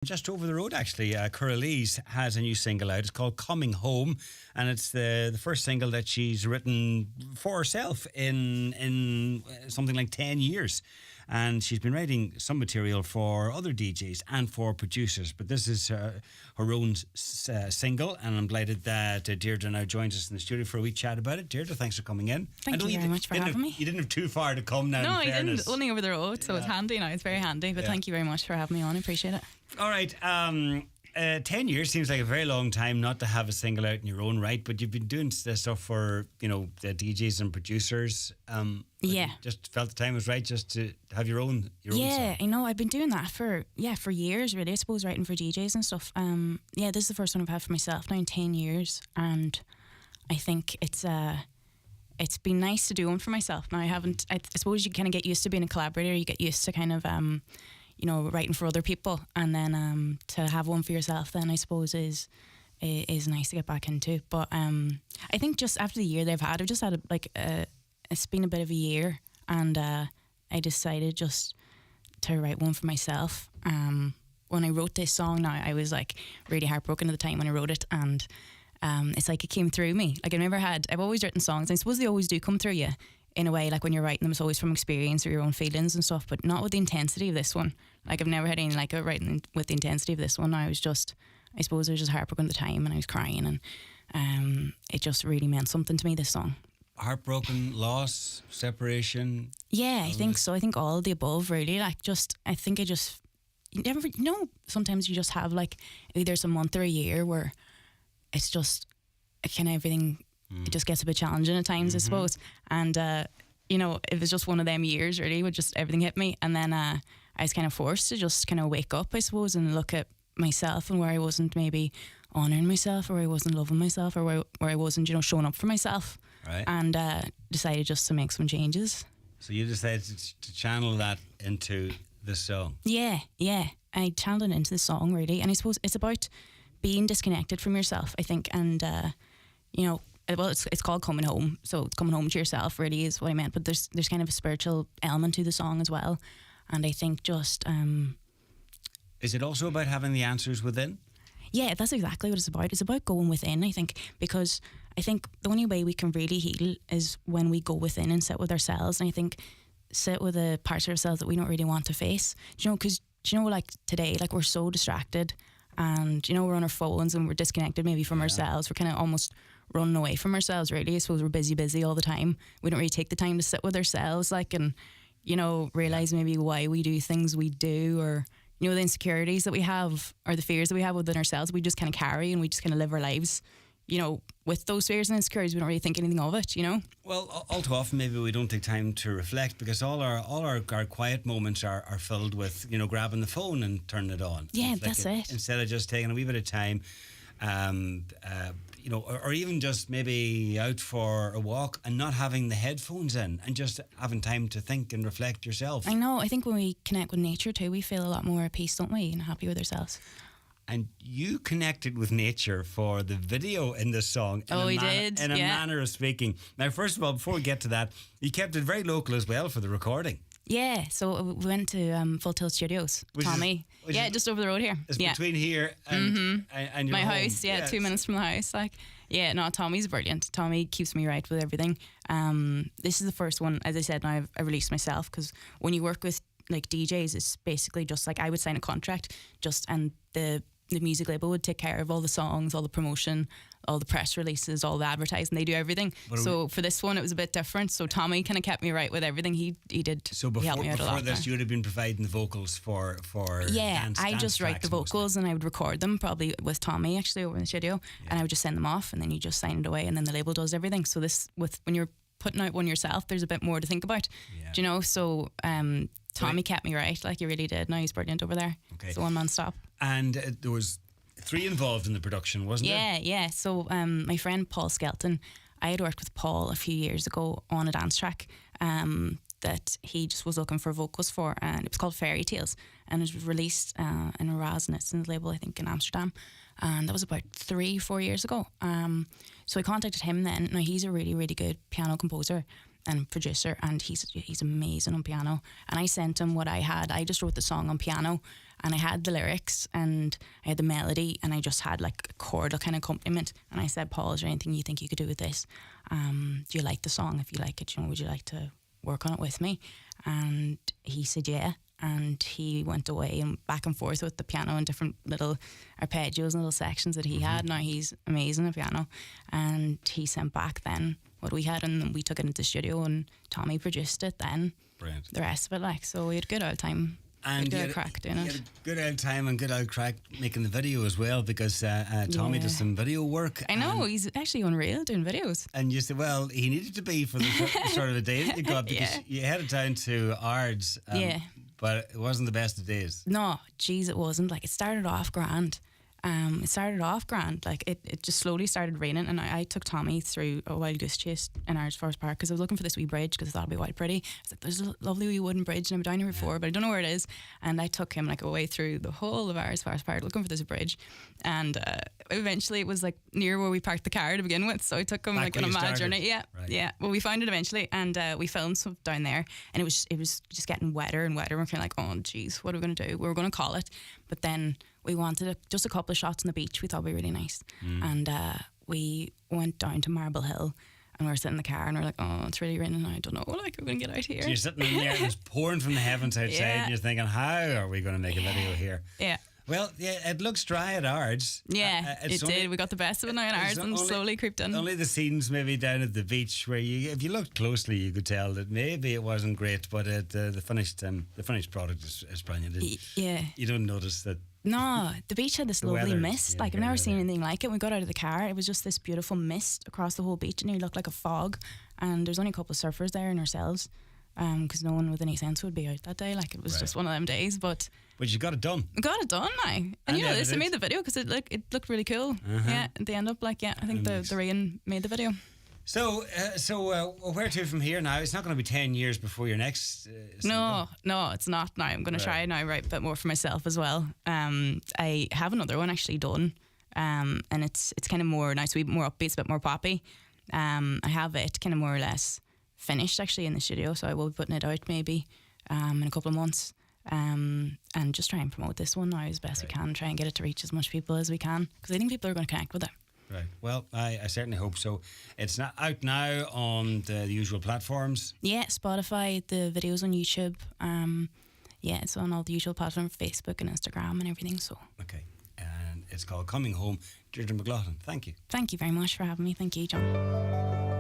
Just over the road, actually, Coralise has a new single out. It's called Coming Home, and it's the first single that she's written for herself in something like 10 years. And she's been writing some material for other DJs and for producers, but this is her own single, and I'm delighted that Deirdre now joins us in the studio for a wee chat about it. Deirdre, thanks for coming in. Thank you very much for having me. You didn't have too far to come now. No, I didn't. Only over the road, so it's handy now. It's very handy, but thank you very much for having me on. I appreciate it. All right. 10 years seems like a very long time not to have a single out in your own right, but you've been doing this stuff for, the DJs and producers. Just felt the time was right just to have your own song. I know. I've been doing that for years, really. I suppose writing for DJs and stuff. This is the first one I've had for myself now in 10 years, and I think it's been nice to do one for myself. Now I suppose you kind of get used to being a collaborator. You get used to kind of writing for other people, and then to have one for yourself then I suppose is nice to get back into. But I think just after the year I've just had it's been a bit of a year, and I decided just to write one for myself. When I wrote this song now, I was like really heartbroken at the time when I wrote it, and it's like it came through me. Like I've always written songs, and I suppose they always do come through you in a way, like when you're writing them, it's always from experience or your own feelings and stuff, but not with the intensity of this one. Like I've never had any writing with the intensity of this one. I was just heartbroken at the time, and I was crying, and it just really meant something to me, this song. Heartbroken, loss, separation. Yeah, I think so. I think all of the above, really. You never, sometimes you just have maybe there's a month or a year where it's just kind of everything. It just gets a bit challenging at times, I suppose. And, it was just one of them years, really, where just everything hit me. And then I was kind of forced to just kind of wake up, I suppose, and look at myself and where I wasn't maybe honouring myself, or where I wasn't loving myself, or where I wasn't, showing up for myself. Right. And decided just to make some changes. So you decided to channel that into the song? Yeah. I channeled it into the song, really. And I suppose it's about being disconnected from yourself, I think. And, it's called Coming Home, so it's coming home to yourself really is what I meant, but there's kind of a spiritual element to the song as well, and I think just is it also about having the answers within? Yeah, that's exactly what it's about. It's about going within, I think, because I think the only way we can really heal is when we go within and sit with ourselves, and I think sit with the parts of ourselves that we don't really want to face, because today, we're so distracted, and we're on our phones and we're disconnected maybe from ourselves. We're kind of almost running away from ourselves, really. I suppose we're busy all the time. We don't really take the time to sit with ourselves, and realise maybe why we do things we do, or the insecurities that we have, or the fears that we have within ourselves. We just kind of carry, and we just kind of live our lives with those fears and insecurities. We don't really think anything of it, Well, all too often maybe we don't take time to reflect, because all our quiet moments are filled with grabbing the phone and turning it on. Yeah, that's it. Instead of just taking a wee bit of time, or even just maybe out for a walk and not having the headphones in, and just having time to think and reflect yourself. I know. I think when we connect with nature too, we feel a lot more at peace, don't we, and happy with ourselves. And you connected with nature for the video in this song. In a manner of speaking. Now, first of all, before we get to that, you kept it very local as well for the recording. Yeah, so we went to Full Tilt Studios, Tommy. Just over the road here. It's between here and your my home. house. Yeah, 2 minutes from the house. Tommy's brilliant. Tommy keeps me right with everything. This is the first one, as I said, now I've released myself, because when you work with DJs, it's basically just I would sign a contract, and the music label would take care of all the songs, all the promotion, all the press releases, all the advertising. They do everything. So for this one, it was a bit different. So Tommy kind of kept me right with everything. He did. So before this, you would have been providing the vocals for I just write the vocals, and I would record them probably with Tommy actually over in the studio, and I would just send them off, and then you just sign it away, and then the label does everything. So when you're putting out one yourself, there's a bit more to think about. So Tommy kept me right, he really did. Now he's brilliant over there. Okay. It's a one-man stop. And there was 3 involved in the production, wasn't there? Yeah. So my friend Paul Skelton, I had worked with Paul a few years ago on a dance track that he just was looking for vocals for, and it was called Fairy Tales, and it was released in Erasmus label, I think, in Amsterdam, and that was about 3-4 years ago. So I contacted him then. Now he's a really, really good piano composer, and producer, and he's amazing on piano. And I sent him what I had. I just wrote the song on piano, and I had the lyrics and I had the melody, and I just had like a chord kind of accompaniment. And I said, Paul, is there anything you think you could do with this? Do you like the song? If you like it, would you like to work on it with me? And he said yeah. And he went away and back and forth with the piano and different little arpeggios and little sections that he had. Now he's amazing at piano. And he sent back then what we had, and we took it into the studio, and Tommy produced it then. Brilliant. The rest of it, like, so we had a good old time. And good old crack doing you it. had a good old time and good old crack making the video as well, because Tommy does some video work. I know, he's actually unreal doing videos. And you said, well, he needed to be for the sort of a day that you got, because you headed down to Ards. But it wasn't the best of days. No, geez, it wasn't. Like, it started off grand. Like, it just slowly started raining, and I took Tommy through a wild goose chase in Irish Forest Park, because I was looking for this wee bridge, because I thought it'd be quite pretty. I was like, there's a lovely wee wooden bridge, and I've been down here before, but I don't know where it is. And I took him like away through the whole of Irish Forest Park looking for this bridge, and eventually it was like near where we parked the car to begin with, so I took him Back like on a mad journey. Yeah. Well, we found it eventually, and we filmed some down there, and it was just getting wetter and wetter. We're kind of like, oh geez, what are we going to do? We were going to call it, but then we wanted just a couple of shots on the beach. We thought would be really nice. And we went down to Marble Hill, and we were sitting in the car, and we're like, oh, it's really raining. I don't know, like, we're going to get out here. So you're sitting in there, and it's pouring from the heavens outside, and you're thinking, how are we going to make a video here? Yeah. Well, it looks dry at Ards. Yeah, it did. We got the best of it now in Ards, and slowly creeped in. Only the scenes maybe down at the beach where if you looked closely, you could tell that maybe it wasn't great, but the finished product is brilliant. You don't notice that. No, the beach had this lovely mist. Like, I've never seen anything like it. When we got out of the car, it was just this beautiful mist across the whole beach, and it looked like a fog. And there's only a couple of surfers there and ourselves, because no one with any sense would be out that day. Like, it was just one of them days. But you got it done. We got it done now. And you know this, I made the video because it looked really cool. Yeah, at the end up, like, I think the rain made the video. So where to from here now? It's not going to be 10 years before your next No, it's not now. I'm going to try now, write a bit more for myself as well. I have another one actually done, and it's kind of more nice, a wee bit more upbeat, a bit more poppy. I have it kind of more or less finished actually in the studio, so I will be putting it out maybe in a couple of months, and just try and promote this one now as best we can, try and get it to reach as much people as we can, because I think people are going to connect with it. Right. Well, I certainly hope so. It's not out now on the usual platforms. Yeah, Spotify, the videos on YouTube. It's on all the usual platforms, Facebook and Instagram and everything. So. Okay. And it's called Coming Home. Deirdre McLaughlin, thank you. Thank you very much for having me. Thank you, John.